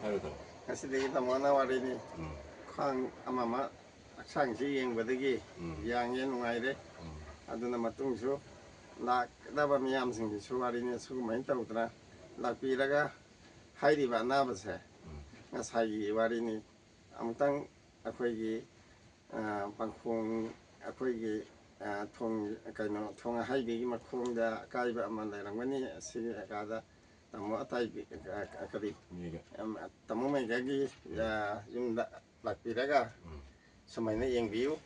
하여튼 Kasi tamo na wari ni khang amama sang si yang badagi yang yen ngai de aduna matung su la da ba miyam sing su wari ni su mai tau tra la pi la ga hai ri ba na ba se nga sai gi wari ni amtang akhoi gi bang khong akhoi gi thong kai no thong hai gi ma khong da kai ba man la rang ni si ga da tamo atai akari tamo mai ga gi yung lakpi da ga samai na yang biu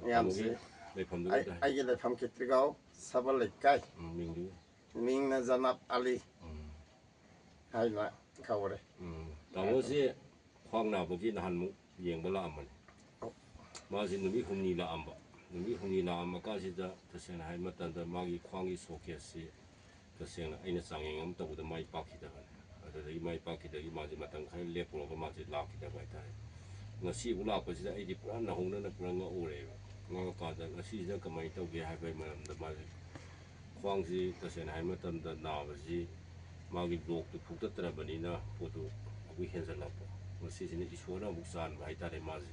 yam si ai gi le pham kitri gao sabal le kai ming na zanap ali hai la kawre tamo si khwang na bo gi na han mu yeng ba la am ma si numi khumni la am ba numi khumni la am ka si da tasen hai ma tan da ma gi khwang gi so ke si tasen ai na sang yeng am to da mai pa ki da adagi mai pa ki da gi ma ji ma tang khai le pro ga ma ji la ki da bai tai ngasi u la pa ji da ai di pran na hong na pran nga o re nga ka da ngasi da ka mai to ge hai bai ma da ma ji khwang ji tasen hai ma tan da na ba ji ma gi blok tu phuk ta tra ba ni na po tu wi hen san la pa ngasi ji ni iswa na mu san bai ta re ma ji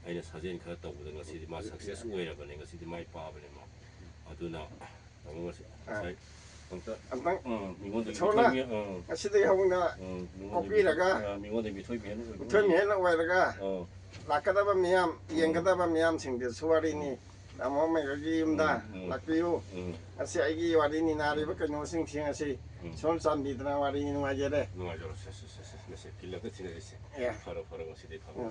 ai na sajen kha to da ngasi ji ma success u re ba ni ngasi ji mai pa ba ni ma aduna ngasi sai antang chola asidi hong na kopi la ga mingon de mi thoi bien thoi mi la wai la ga la ka da ba miyam yeng ka da ba miyam sing de suwari ni amo mai ga gi umda la piu asi ai gi wari ni na ri ba ka no sing sing asi sol san di na wari ni ma je de no ma jo se pilla ka tine se ya faro ngasi de faro